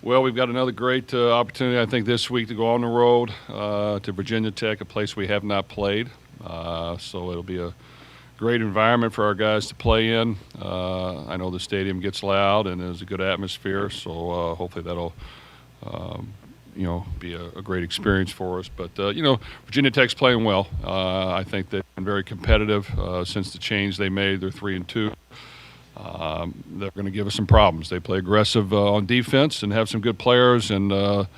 Well, we've got another great opportunity, I think, this week to go on the road to Virginia Tech, a place we have not played. So it'll be a great environment for our guys to play in. I know the stadium gets loud and there's a good atmosphere, so hopefully that'll be a great experience for us. But, Virginia Tech's playing well. I think they've been very competitive since the change they made. They're 3-2. They're going to give us some problems. They play aggressive on defense and have some good players, and on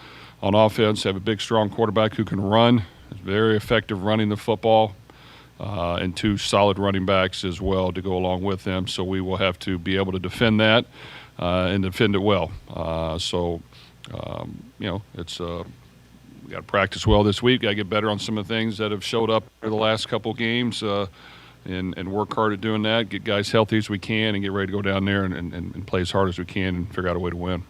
offense have a big, strong quarterback who can run. Is very effective running the football, and two solid running backs as well to go along with them. So we will have to be able to defend that and defend it well. It's we got to practice well this week. Got to get better on some of the things that have showed up over the last couple of games. And work hard at doing that, get guys healthy as we can, and get ready to go down there and play as hard as we can and figure out a way to win.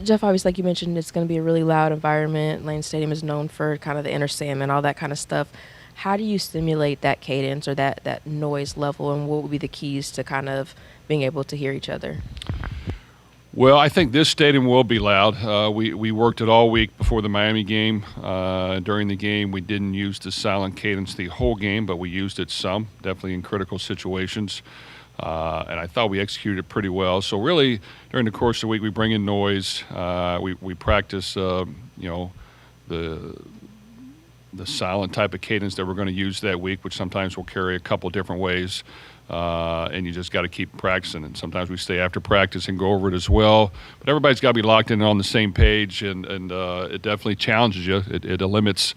Jeff, obviously, like you mentioned, it's going to be a really loud environment. Lane Stadium is known for kind of the inner Sandman, all that kind of stuff. How do you simulate that cadence or that noise level, and what would be the keys to kind of being able to hear each other? Well, I think this stadium will be loud. We worked it all week before the Miami game. During the game, we didn't use the silent cadence the whole game, but we used it some, definitely in critical situations. And I thought we executed it pretty well. So really, during the course of the week, we bring in noise. We practice, the silent type of cadence that we're going to use that week, which sometimes will carry a couple different ways. And you just got to keep practicing. And sometimes we stay after practice and go over it as well. But everybody's got to be locked in and on the same page, and it definitely challenges you. It limits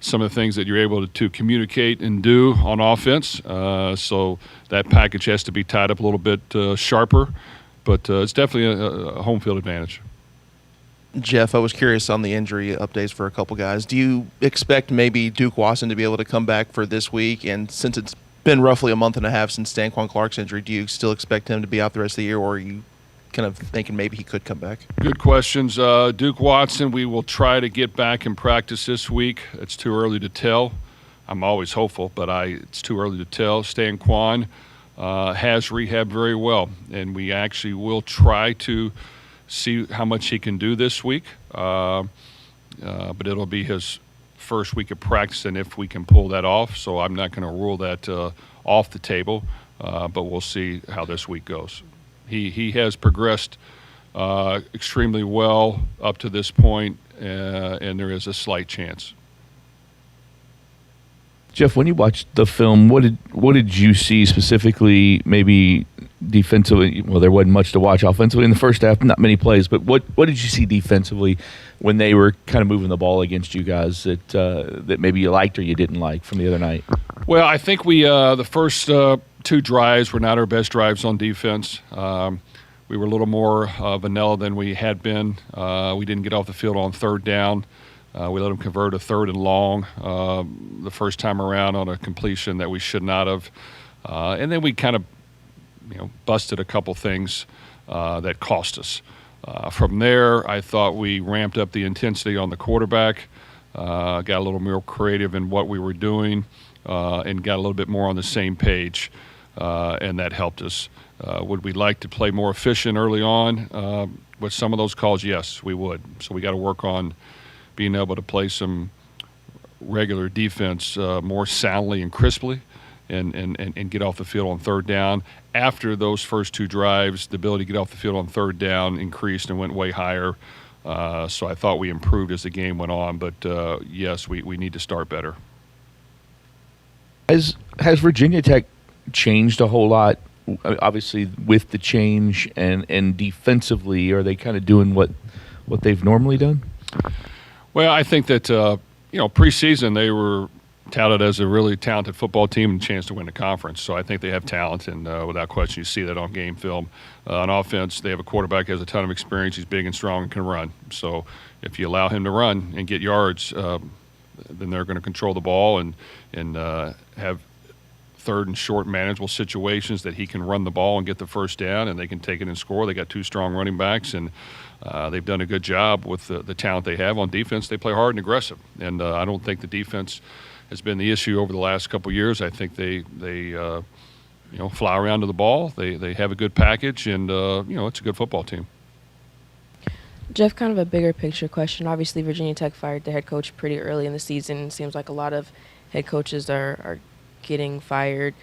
some of the things that you're able to communicate and do on offense. So that package has to be tied up a little bit sharper. But it's definitely a home field advantage. Jeff, I was curious on the injury updates for a couple guys. Do you expect maybe Duke Watson to be able to come back for this week? And since it's been roughly a month and a half since Stanquan Clark's injury, do you still expect him to be out the rest of the year, or are you kind of thinking maybe he could come back? Good questions. Duke Watson, we will try to get back in practice this week. It's too early to tell. I'm always hopeful, but it's too early to tell. Stanquan has rehabbed very well, and we actually will try to see how much he can do this week. But it'll be his first week of practice, and if we can pull that off. So I'm not going to rule that off the table, but we'll see how this week goes. He has progressed extremely well up to this point, and there is a slight chance. Jeff, when you watched the film, what did you see specifically, maybe defensively? Well, there wasn't much to watch offensively in the first half, not many plays, but what did you see defensively when they were kind of moving the ball against you guys that maybe you liked or you didn't like from the other night? Well, I think we the first two drives were not our best drives on defense. We were a little more vanilla than we had been. We didn't get off the field on third down. We let them convert a third and long the first time around on a completion that we should not have. And then we kind of busted a couple things that cost us. From there, I thought we ramped up the intensity on the quarterback, got a little more creative in what we were doing, and got a little bit more on the same page, and that helped us. Would we like to play more efficient early on with some of those calls? Yes, we would. So we got to work on being able to play some regular defense more soundly and crisply and get off the field on third down. After those first two drives, the ability to get off the field on third down increased and went way higher. So I thought we improved as the game went on. But, yes, we need to start better. Has Virginia Tech changed a whole lot, obviously, with the change? And defensively, are they kind of doing what they've normally done? Well, I think that, preseason they were touted as a really talented football team and a chance to win the conference. So I think they have talent, and without question, you see that on game film. On offense, they have a quarterback who has a ton of experience. He's big and strong and can run. So if you allow him to run and get yards, then they're going to control the ball and have third and short manageable situations that he can run the ball and get the first down, and they can take it and score. They got two strong running backs, and they've done a good job with the talent they have on defense. They play hard and aggressive, and I don't think the defense has been the issue over the last couple of years. I think they fly around to the ball. They have a good package, and it's a good football team. Jeff, kind of a bigger picture question. Obviously, Virginia Tech fired the head coach pretty early in the season. It seems like a lot of head coaches are getting fired.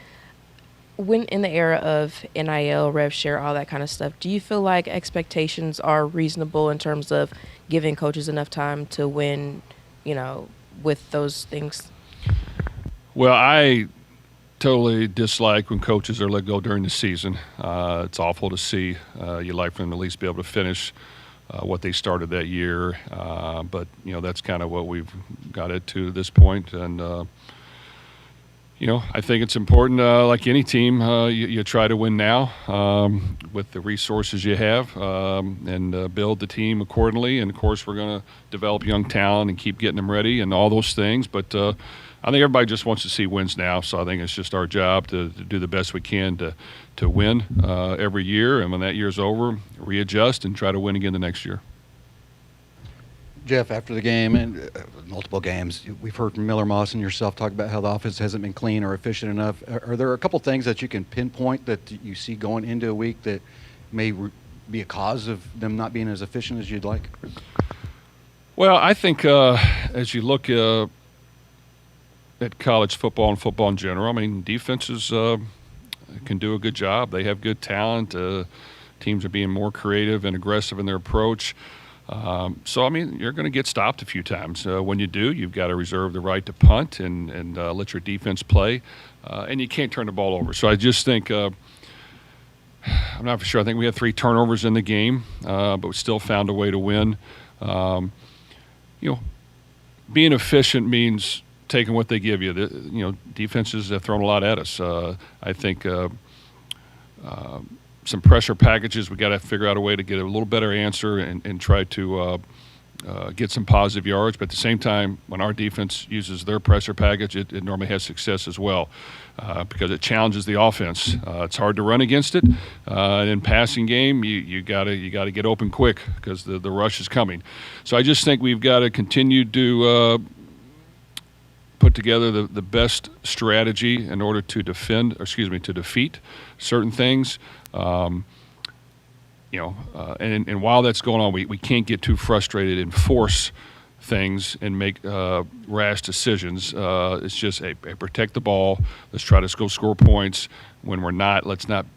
When in the era of NIL, rev share, all that kind of stuff, do you feel like expectations are reasonable in terms of giving coaches enough time to win, with those things? Well, I totally dislike when coaches are let go during the season. It's awful to see. You like for them to at least be able to finish what they started that year. But, that's kind of what we've got it to this point. And, I think it's important, like any team, you try to win now with the resources you have and build the team accordingly. And, of course, we're going to develop young talent and keep getting them ready and all those things. But I think everybody just wants to see wins now. So I think it's just our job to do the best we can to win every year. And when that year's over, readjust and try to win again the next year. Jeff, after the game and multiple games, we've heard from Miller Moss and yourself talk about how the offense hasn't been clean or efficient enough. Are there a couple things that you can pinpoint that you see going into a week that may be a cause of them not being as efficient as you'd like? Well, I think as you look at college football and football in general, defenses can do a good job. They have good talent. Teams are being more creative and aggressive in their approach. So you're going to get stopped a few times. When you do, you've got to reserve the right to punt and let your defense play. And you can't turn the ball over. So I just think I'm not for sure. I think we had 3 turnovers in the game, but we still found a way to win. Being efficient means taking what they give you. Defenses have thrown a lot at us. I think some pressure packages, we got to figure out a way to get a little better answer and try to get some positive yards. But at the same time, when our defense uses their pressure package, it normally has success as well because it challenges the offense. It's hard to run against it. And in passing game, you got to get open quick because the rush is coming. So I just think we've got to continue to put together the best strategy in order to defeat certain things. And while that's going on, we can't get too frustrated and force things and make rash decisions. It's just, hey, protect the ball. Let's try to go score points. When we're not, let's not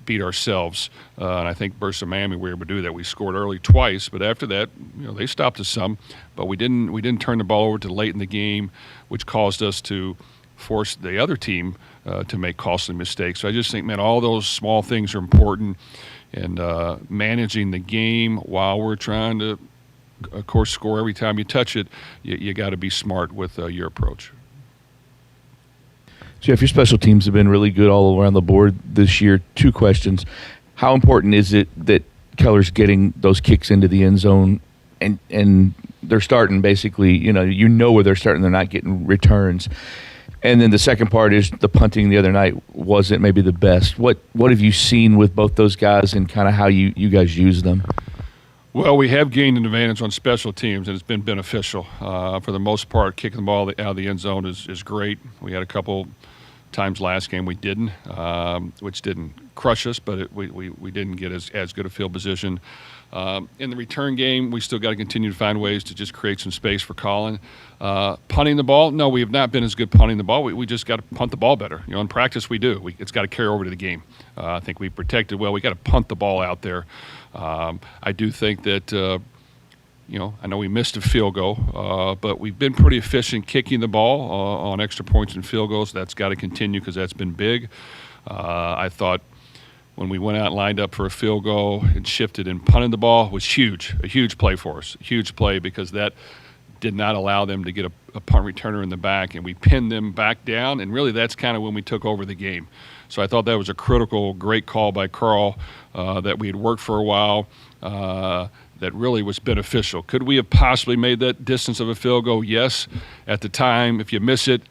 beat ourselves. And I think versus Miami, we were able to do that. We scored early twice, but after that, they stopped us some. But we didn't turn the ball over to late in the game, which caused us to force the other team to make costly mistakes. So I just think, man, all those small things are important. And managing the game while we're trying to, of course, score every time you touch it, you got to be smart with your approach. Jeff, your special teams have been really good all around the board this year. 2 questions. How important is it that Keller's getting those kicks into the end zone and they're starting basically, you know where they're starting, they're not getting returns? And then the second part is the punting the other night wasn't maybe the best. What have you seen with both those guys and kind of how you guys use them? Well, we have gained an advantage on special teams, and it's been beneficial. For the most part, kicking the ball out of the end zone is great. We had a couple times last game we didn't, which didn't crush us, but we didn't get as good a field position. In the return game, we still got to continue to find ways to just create some space for Colin. Punting the ball, no, we have not been as good punting the ball. We just got to punt the ball better. In practice we do. It's got to carry over to the game. I think we protected well. We got to punt the ball out there. I do think that, I know we missed a field goal, but we've been pretty efficient kicking the ball on extra points and field goals. That's got to continue because that's been big. I thought when we went out and lined up for a field goal and shifted and punted the ball was huge, a huge play for us, a huge play because that did not allow them to get a punt returner in the back, and we pinned them back down, and really that's kind of when we took over the game. So I thought that was a critical, great call by Carl that we had worked for a while that really was beneficial. Could we have possibly made that distance of a field goal? Yes. At the time, if you miss it,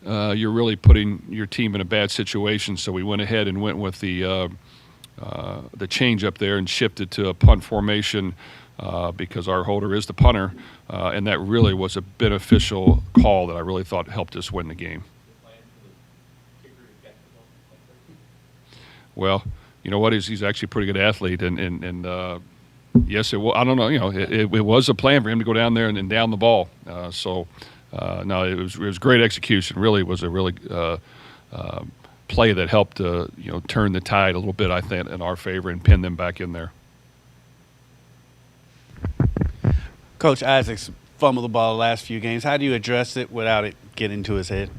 you're really putting your team in a bad situation. So we went ahead and went with the change up there and shifted to a punt formation because our holder is the punter, and that really was a beneficial call that I really thought helped us win the game. Well, you know what? He's actually a pretty good athlete, and yes, it was. I don't know. You know, it was a plan for him to go down there and down the ball. No, it was great execution. Really, it was a really play that helped turn the tide a little bit, I think, in our favor and pin them back in there. Coach Isaacs fumbled the ball the last few games. How do you address it without it getting to his head?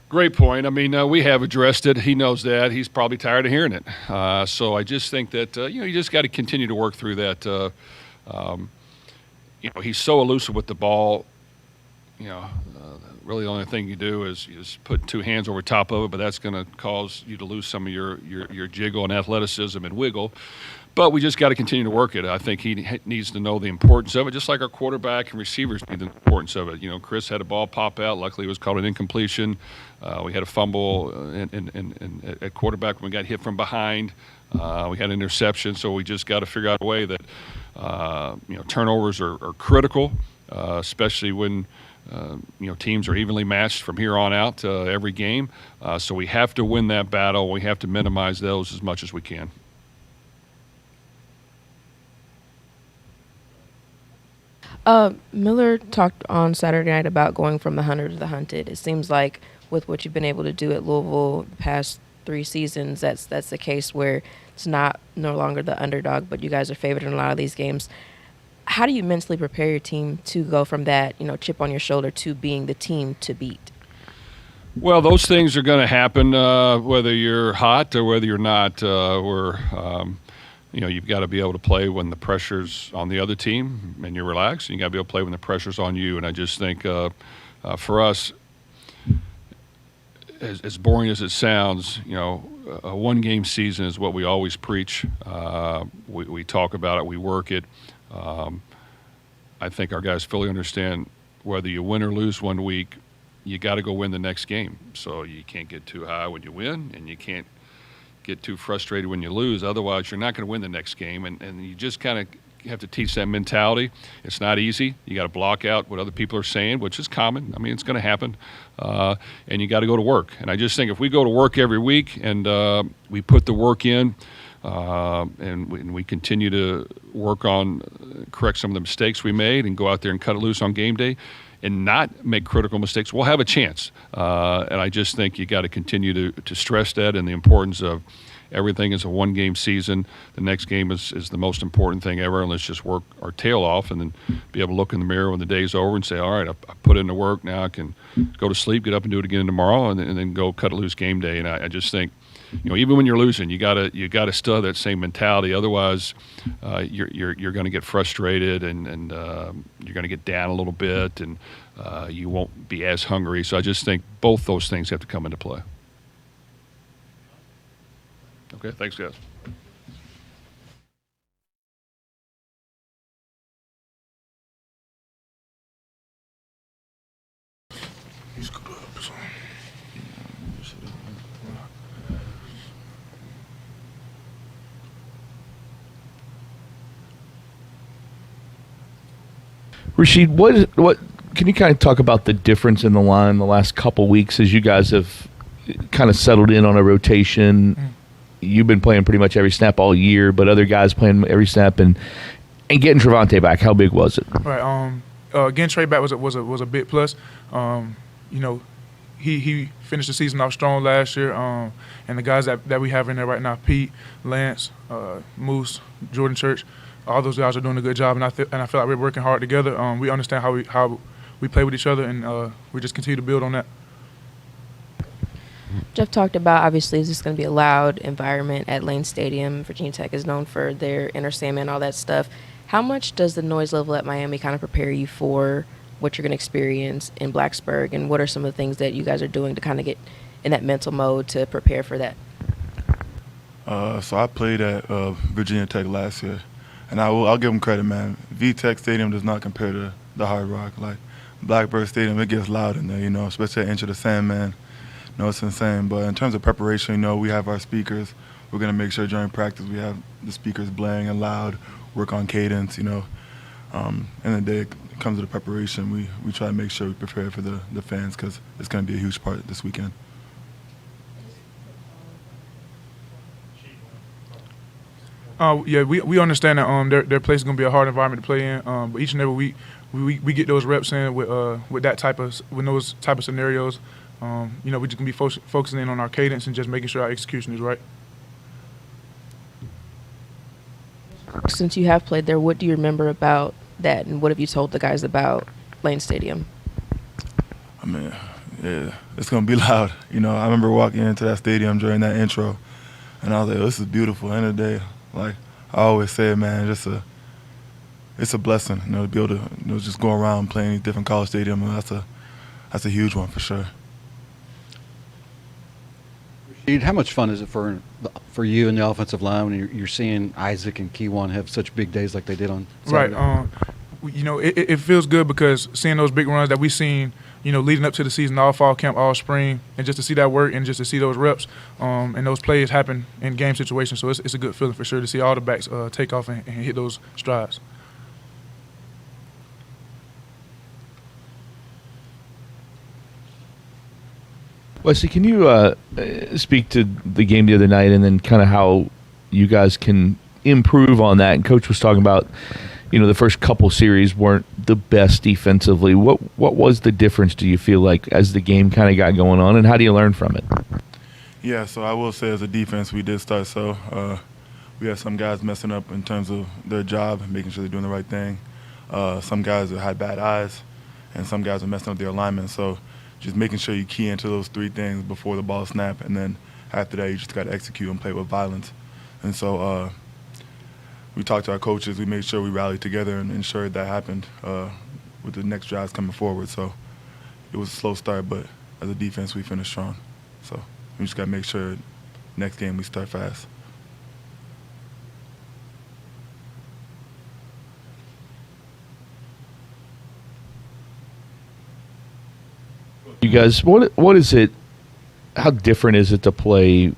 Great point. I mean, we have addressed it. He knows that. He's probably tired of hearing it. So I just think that you just got to continue to work through that. He's so elusive with the ball. Really the only thing you do is put two hands over top of it, but that's going to cause you to lose some of your jiggle and athleticism and wiggle. But we just got to continue to work it. I think he needs to know the importance of it, just like our quarterback and receivers need the importance of it. Chris had a ball pop out. Luckily, it was called an incompletion. We had a fumble at quarterback when we got hit from behind. We had an interception, so we just got to figure out a way that turnovers are critical, especially when teams are evenly matched from here on out every game. So we have to win that battle. We have to minimize those as much as we can. Miller talked on Saturday night about going from the hunter to the hunted. It seems like with what you've been able to do at Louisville the past 3 seasons, that's the case where it's no longer the underdog, but you guys are favored in a lot of these games. How do you mentally prepare your team to go from that, chip on your shoulder to being the team to beat? Well, those things are going to happen whether you're hot or whether you're not. You've got to be able to play when the pressure's on the other team and you're relaxed, and you got to be able to play when the pressure's on you. And I just think for us, as boring as it sounds, a one-game season is what we always preach. We talk about it, we work it. I think our guys fully understand whether you win or lose one week, you got to go win the next game. So you can't get too high when you win, and you can't get too frustrated when you lose. Otherwise, you're not going to win the next game, and you just kind of have to teach that mentality. It's not easy. You got to block out what other people are saying, which is common. I mean, it's going to happen, and you got to go to work. And I just think if we go to work every week and we put the work in, and we continue to work on correct some of the mistakes we made and go out there and cut it loose on game day and not make critical mistakes, we'll have a chance. And I just think you got to continue to stress that and the importance of everything is a one-game season. The next game is the most important thing ever, and let's just work our tail off and then be able to look in the mirror when the day's over and say, all right, I put in the work, now I can go to sleep, get up and do it again tomorrow, and then go cut it loose game day. And I just think, even when you're losing, you gotta still have that same mentality. Otherwise, you're going to get frustrated and you're going to get down a little bit, and you won't be as hungry. So I just think both those things have to come into play. Okay, thanks, guys. Rasheed, what can you kind of talk about the difference in the line the last couple weeks as you guys have kind of settled in on a rotation? You've been playing pretty much every snap all year, but other guys playing every snap and getting Trevante back. How big was it? Right. Getting Trey back was a big plus. He finished the season off strong last year. And the guys that we have in there right now, Pete, Lance, Moose, Jordan Church, all those guys are doing a good job, and I feel like we're working hard together. We understand how we play with each other, and we just continue to build on that. Jeff talked about, obviously, this is going to be a loud environment at Lane Stadium. Virginia Tech is known for their Inner Sandman and all that stuff. How much does the noise level at Miami kind of prepare you for what you're going to experience in Blacksburg, and what are some of the things that you guys are doing to kind of get in that mental mode to prepare for that? So I played at Virginia Tech last year, and I'll give them credit, man. VTech Stadium does not compare to the Hard Rock. Like Blackbird Stadium, it gets loud in there, especially at Enter the Sandman. It's insane. But in terms of preparation, we have our speakers. We're going to make sure during practice we have the speakers blaring and loud, work on cadence, In the day it comes to the preparation, we try to make sure we prepare for the fans because it's going to be a huge part this weekend. Yeah, we understand that their place is going to be a hard environment to play in. But each and every week, we get those reps in with those type of scenarios. We just gonna be focusing in on our cadence and just making sure our execution is right. Since you have played there, what do you remember about that, and what have you told the guys about Lane Stadium? I mean, yeah, it's gonna be loud. I remember walking into that stadium during that intro, and I was like, "This is beautiful." End of the day, like I always say, man, it's a blessing, to be able to just go around playing these different college stadiums. And that's a huge one for sure. How much fun is it for you and the offensive line when you're seeing Isaac and Keywan have such big days like they did on Saturday? Right. It feels good because seeing those big runs that we've seen, leading up to the season, all fall camp, all spring, and just to see that work and just to see those reps and those plays happen in game situations. So it's a good feeling for sure to see all the backs take off and hit those strides. Wesley, can you speak to the game the other night and then kind of how you guys can improve on that? And Coach was talking about, the first couple series weren't the best defensively. What was the difference, do you feel like, as the game kind of got going on, and how do you learn from it? Yeah, so I will say as a defense, we did start so. We had some guys messing up in terms of their job, making sure they're doing the right thing. Some guys that had bad eyes, and some guys were messing up their alignment. So just making sure you key into those three things before the ball snap, and then after that you just got to execute and play with violence. And so we talked to our coaches. We made sure we rallied together and ensured that happened with the next drives coming forward. So it was a slow start, but as a defense we finished strong. So we just got to make sure next game we start fast. You guys, what is it? How different is it to play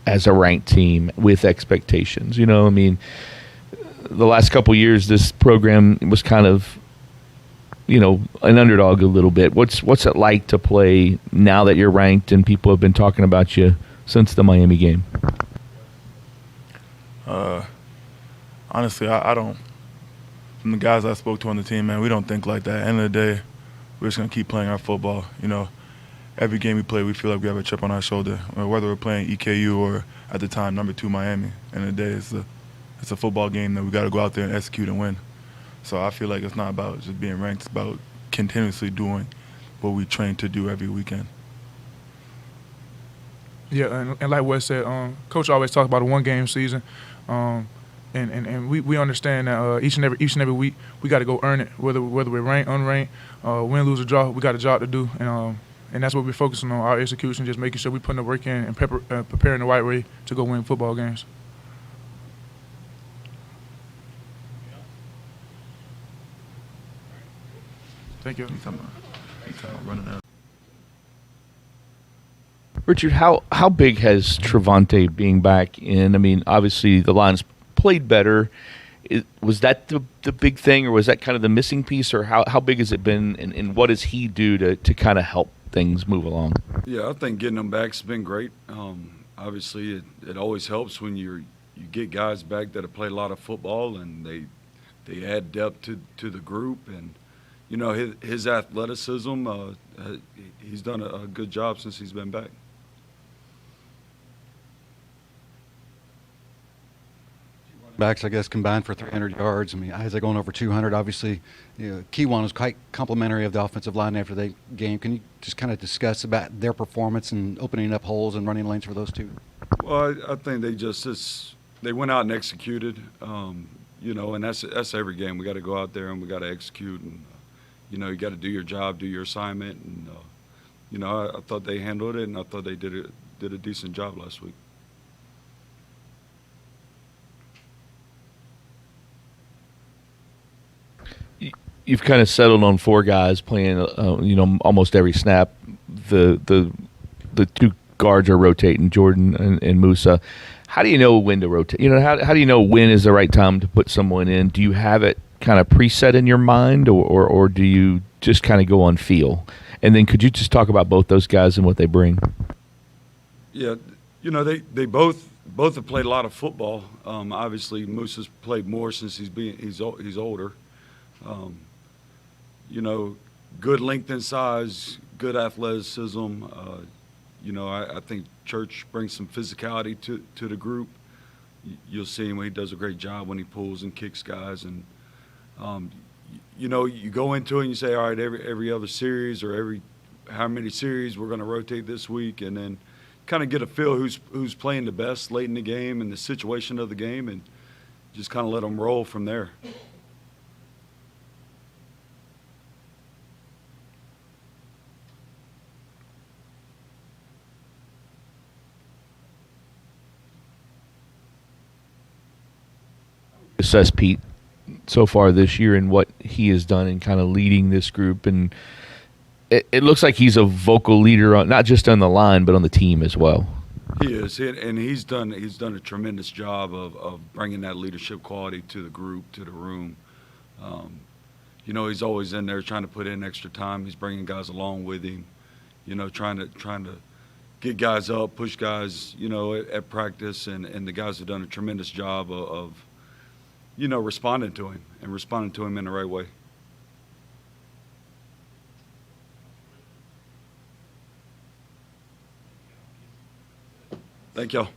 as a ranked team with expectations? The last couple of years, this program was kind of, an underdog a little bit. What's it like to play now that you're ranked and people have been talking about you since the Miami game? Honestly, I don't. From the guys I spoke to on the team, man, we don't think like that. At the end of the day, we're just going to keep playing our football. Every game we play, we feel like we have a chip on our shoulder, whether we're playing EKU or, at the time, number 2 Miami. At the end of the day, it's a football game that we got to go out there and execute and win. So I feel like it's not about just being ranked. It's about continuously doing what we train to do every weekend. Yeah, and like Wes said, Coach always talks about a one-game season. And we understand that each and every week we got to go earn it, whether we're ranked, unranked, win, lose, or draw. We got a job to do, and that's what we're focusing on, our execution, just making sure we putting the work in and preparing the right way to go win football games. Thank you. Running out. Richard, how big has Trevante being back in? Obviously the Lions played better. Was that the big thing, or was that kind of the missing piece, or how big has it been, and what does he do to kind of help things move along? Yeah, I think getting them back has been great. Obviously, it always helps when you get guys back that have played a lot of football, and they add depth to the group. And his athleticism, he's done a good job since he's been back. Backs, I guess, combined for 300 yards. Isaac going over 200. Obviously, Keywan was quite complimentary of the offensive line after the game. Can you just kind of discuss about their performance and opening up holes and running lanes for those two? Well, I think they went out and executed. And that's every game. We got to go out there and we got to execute, and you got to do your job, do your assignment, and I thought they handled it, and I thought they did a decent job last week. You've kind of settled on 4 guys playing, almost every snap. The 2 guards are rotating, Jordan and Musa. How do you know when to rotate? How do you know when is the right time to put someone in? Do you have it kind of preset in your mind, or do you just kind of go on feel? And then could you just talk about both those guys and what they bring? Yeah, they both both have played a lot of football. Obviously, Moose has played more since he's older. You know, good length and size, good athleticism. You know, I think Church brings some physicality to the group. You'll see him when he does a great job when he pulls and kicks guys. And you know, you go into it and you say, all right, every other series or every how many series we're going to rotate this week, and then kind of get a feel who's playing the best late in the game and the situation of the game, and just kind of let them roll from there. Assess Pete so far this year and what he has done in kind of leading this group, and it looks like he's a vocal leader, not just on the line but on the team as well. He is, and he's done a tremendous job of bringing that leadership quality to the group, to the room. You know, he's always in there trying to put in extra time. He's bringing guys along with him. You know, trying to get guys up, push guys. You know, at practice, and the guys have done a tremendous job of you know, responding to him in the right way. Thank y'all.